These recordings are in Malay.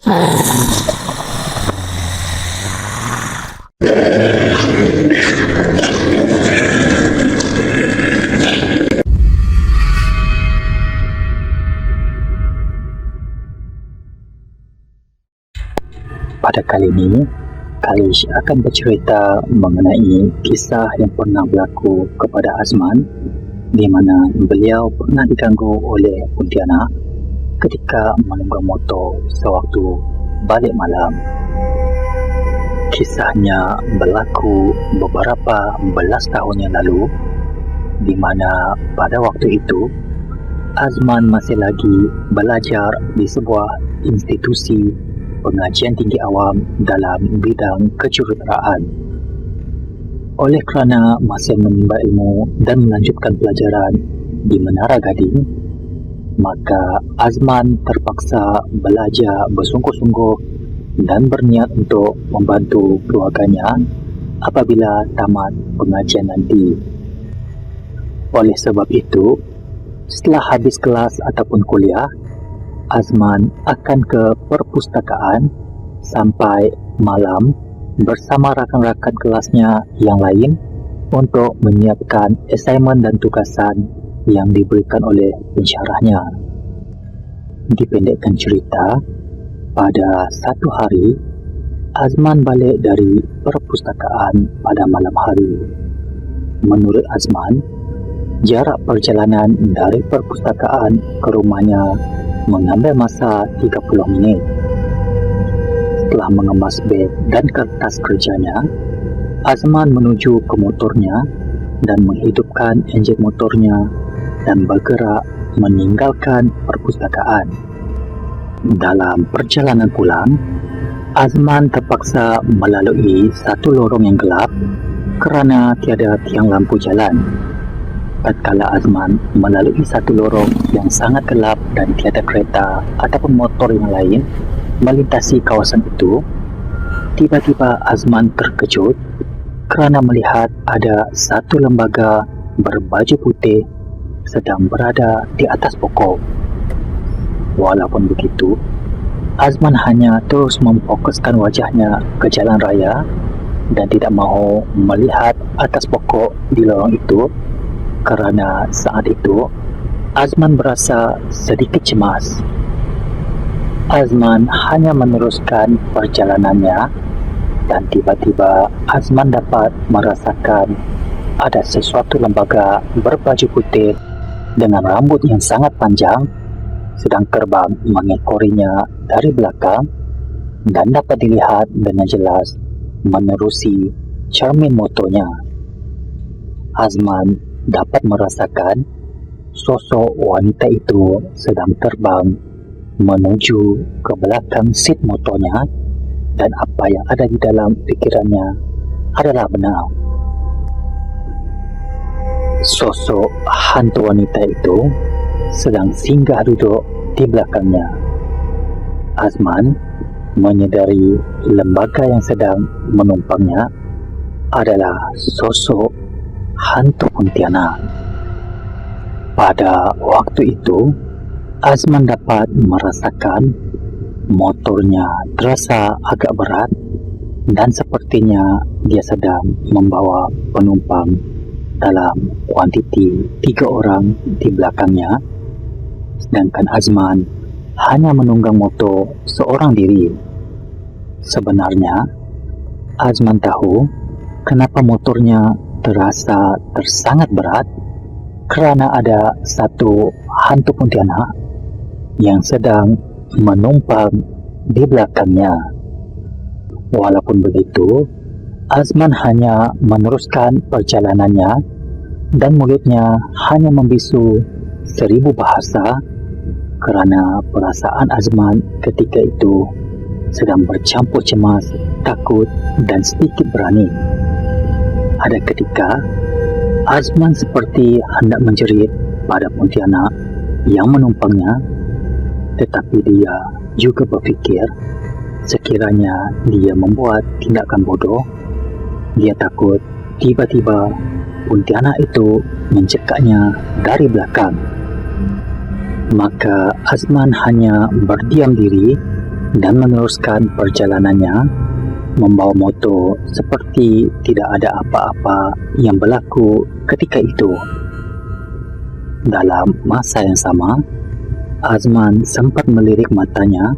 Pada kali ini, Kalish akan bercerita mengenai kisah yang pernah berlaku kepada Azman, di mana beliau pernah diganggu oleh Pontianak ketika menunggang motor sewaktu balik malam. Kisahnya berlaku beberapa belas tahun yang lalu, di mana pada waktu itu Azman masih lagi belajar di sebuah institusi pengajian tinggi awam dalam bidang kejuruteraan. Oleh kerana masih menimba ilmu dan melanjutkan pelajaran di Menara Gading, maka Azman terpaksa belajar bersungguh-sungguh dan berniat untuk membantu keluarganya apabila tamat pengajian nanti. Oleh sebab itu, setelah habis kelas ataupun kuliah, Azman akan ke perpustakaan sampai malam bersama rakan-rakan kelasnya yang lain untuk menyiapkan assignment dan tugasan yang diberikan oleh pensyarahnya. Dipendekkan cerita, pada satu hari, Azman balik dari perpustakaan pada malam hari. Menurut Azman, jarak perjalanan dari perpustakaan ke rumahnya mengambil masa 30 minit. Setelah mengemas beg dan kertas kerjanya, Azman menuju ke motornya dan menghidupkan enjin motornya dan bergerak meninggalkan perpustakaan. Dalam perjalanan pulang, Azman terpaksa melalui satu lorong yang gelap kerana tiada tiang lampu jalan. Tatkala Azman melalui satu lorong yang sangat gelap dan tiada kereta ataupun motor yang lain melintasi kawasan itu, tiba-tiba Azman terkejut kerana melihat ada satu lembaga berbaju putih sedang berada di atas pokok. Walaupun begitu, Azman hanya terus memfokuskan wajahnya ke jalan raya dan tidak mahu melihat atas pokok di lorong itu, kerana saat itu Azman berasa sedikit cemas. Azman hanya meneruskan perjalanannya dan tiba-tiba Azman dapat merasakan ada sesuatu lembaga berbaju putih dengan rambut yang sangat panjang sedang terbang mengekorinya dari belakang dan dapat dilihat dengan jelas menerusi cermin motornya. Azman dapat merasakan sosok wanita itu sedang terbang menuju ke belakang seat motornya dan apa yang ada di dalam pikirannya adalah benar. Sosok hantu wanita itu sedang singgah duduk di belakangnya. Azman menyedari lembaga yang sedang menumpangnya adalah sosok hantu Pontianak. Pada waktu itu, Azman dapat merasakan motornya terasa agak berat dan sepertinya dia sedang membawa penumpang dalam kuantiti 3 orang di belakangnya, sedangkan Azman hanya menunggang motor seorang diri. Sebenarnya, Azman tahu kenapa motornya terasa tersangat berat kerana ada satu hantu Pontianak yang sedang menumpang di belakangnya. Walaupun begitu, Azman hanya meneruskan perjalanannya dan mulutnya hanya membisu 1000 bahasa kerana perasaan Azman ketika itu sedang bercampur cemas, takut dan sedikit berani. Ada ketika Azman seperti hendak menjerit pada Pontianak yang menumpangnya, tetapi dia juga berfikir sekiranya dia membuat tindakan bodoh, dia takut tiba-tiba Pontianak itu mencekaknya dari belakang. Maka Azman hanya berdiam diri dan meneruskan perjalanannya membawa motor seperti tidak ada apa-apa yang berlaku ketika itu. Dalam masa yang sama, Azman sempat melirik matanya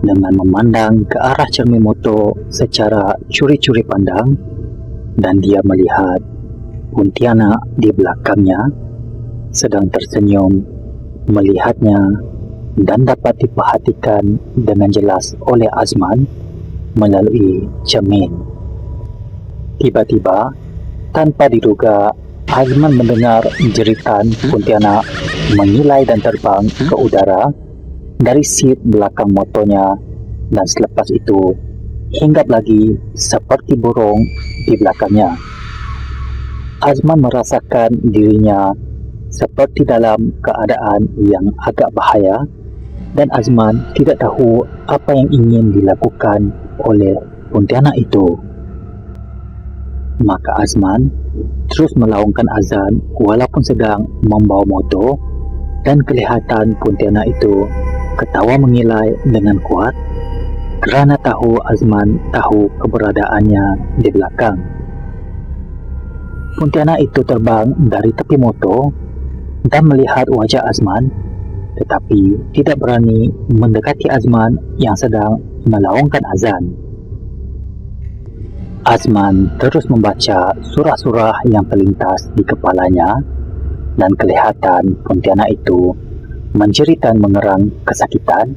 dengan memandang ke arah cermin motor secara curi-curi pandang, dan dia melihat Pontianak di belakangnya sedang tersenyum melihatnya dan dapat diperhatikan dengan jelas oleh Azman melalui cermin. Tiba-tiba, tanpa diduga, Azman mendengar jeritan Pontianak mengilai dan terbang ke udara dari seat belakang motornya, dan selepas itu hinggap lagi seperti burung di belakangnya. Azman merasakan dirinya seperti dalam keadaan yang agak bahaya, dan Azman tidak tahu apa yang ingin dilakukan oleh Pontianak itu. Maka Azman terus melaungkan azan walaupun sedang membawa motor, dan kelihatan Pontianak itu ketawa mengilai dengan kuat kerana Azman tahu keberadaannya di belakang. Pontianak itu terbang dari tepi motor dan melihat wajah Azman, tetapi tidak berani mendekati Azman yang sedang melaungkan azan. Azman terus membaca surah-surah yang terlintas di kepalanya, dan kelihatan Pontianak itu menjerit dan mengerang kesakitan,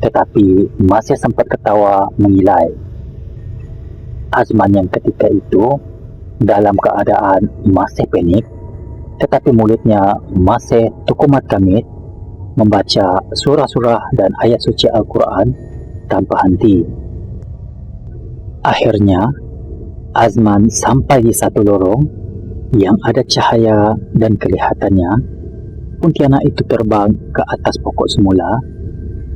tetapi masih sempat ketawa mengilai. Azman yang ketika itu dalam keadaan masih panik, tetapi mulutnya masih tukumat kamit membaca surah-surah dan ayat suci Al-Quran tanpa henti. Akhirnya, Azman sampai di satu lorong yang ada cahaya, dan kelihatannya Pontianak itu terbang ke atas pokok semula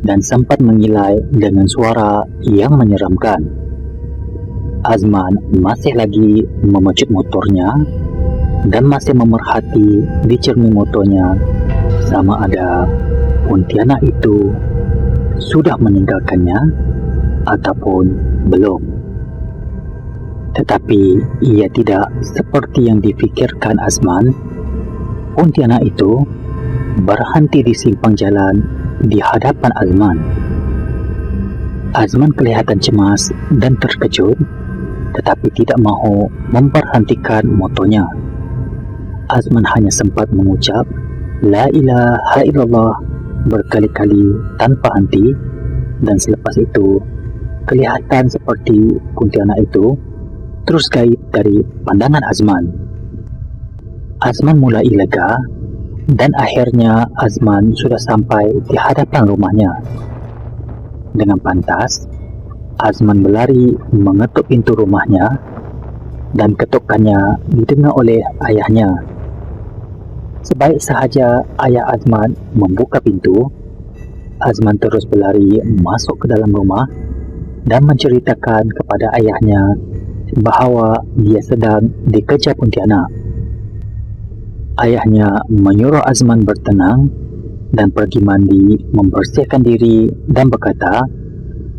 dan sempat mengilai dengan suara yang menyeramkan. Azman masih lagi memecut motornya dan masih memerhati di cermin motornya sama ada Pontianak itu sudah meninggalkannya ataupun belum. Tetapi ia tidak seperti yang dipikirkan Azman. Pontianak itu berhenti di simpang jalan di hadapan Azman. Azman kelihatan cemas dan terkejut, tetapi tidak mahu memberhentikan motornya. Azman hanya sempat mengucap La ilaha illallah berkali-kali tanpa henti, dan selepas itu kelihatan seperti Pontianak itu terus gaib dari pandangan Azman. Azman mulai lega, dan akhirnya Azman sudah sampai di hadapan rumahnya. Dengan pantas, Azman berlari mengetuk pintu rumahnya, dan ketukannya didengar oleh ayahnya. Sebaik sahaja ayah Azman membuka pintu, Azman terus berlari masuk ke dalam rumah dan menceritakan kepada ayahnya bahawa dia sedang dikejar Pontianak. Ayahnya menyuruh Azman bertenang dan pergi mandi, membersihkan diri, dan berkata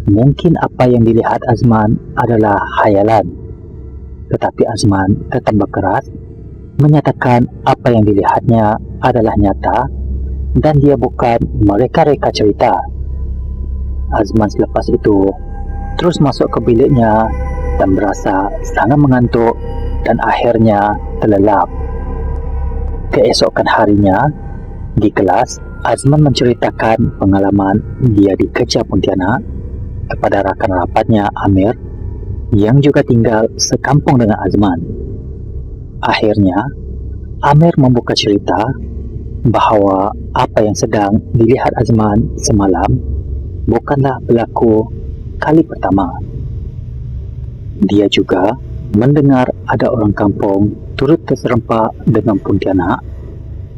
mungkin apa yang dilihat Azman adalah khayalan. Tetapi Azman tetap berkeras menyatakan apa yang dilihatnya adalah nyata dan dia bukan mereka-reka cerita. Azman selepas itu terus masuk ke biliknya dan berasa sangat mengantuk dan akhirnya terlelap. Keesokan harinya, di kelas, Azman menceritakan pengalaman dia dikejar Pontianak kepada rakan rapatnya Amir yang juga tinggal sekampung dengan Azman. Akhirnya, Amir membuka cerita bahawa apa yang sedang dilihat Azman semalam bukanlah berlaku kali pertama. Dia juga mendengar ada orang kampung turut terserempak dengan Pontianak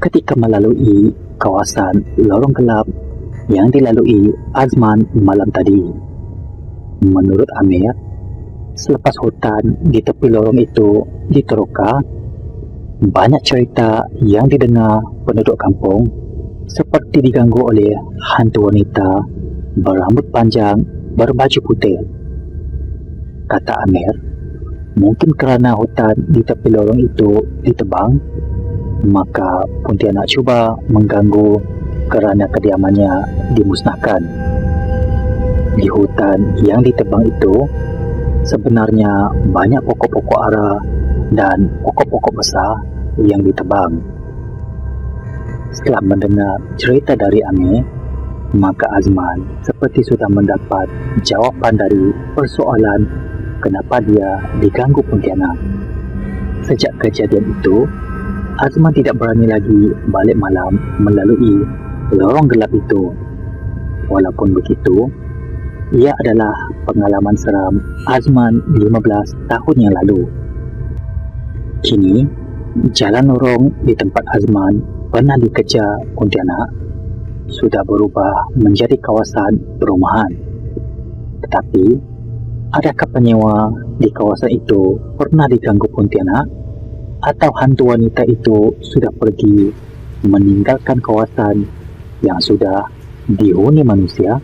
ketika melalui kawasan lorong gelap yang dilalui Azman malam tadi. Menurut Amir, selepas hutan di tepi lorong itu diteroka, banyak cerita yang didengar penduduk kampung seperti diganggu oleh hantu wanita berambut panjang, berbaju putih. Kata Amir, mungkin kerana hutan di tepi lorong itu ditebang, maka Pontianak cuba mengganggu kerana kediamannya dimusnahkan. Di hutan yang ditebang itu, sebenarnya banyak pokok-pokok ara dan pokok-pokok besar yang ditebang. Setelah mendengar cerita dari Amir, maka Azman seperti sudah mendapat jawapan dari persoalan kenapa dia diganggu Pontianak. Sejak kejadian itu, Azman tidak berani lagi balik malam melalui lorong gelap itu. Walaupun begitu, ia adalah pengalaman seram Azman 15 tahun yang lalu. Kini, jalan lorong di tempat Azman pernah dikejar Pontianak sudah berubah menjadi kawasan perumahan. Tetapi, adakah penyewa di kawasan itu pernah diganggu Pontianak? Atau hantu wanita itu sudah pergi meninggalkan kawasan yang sudah dihuni manusia?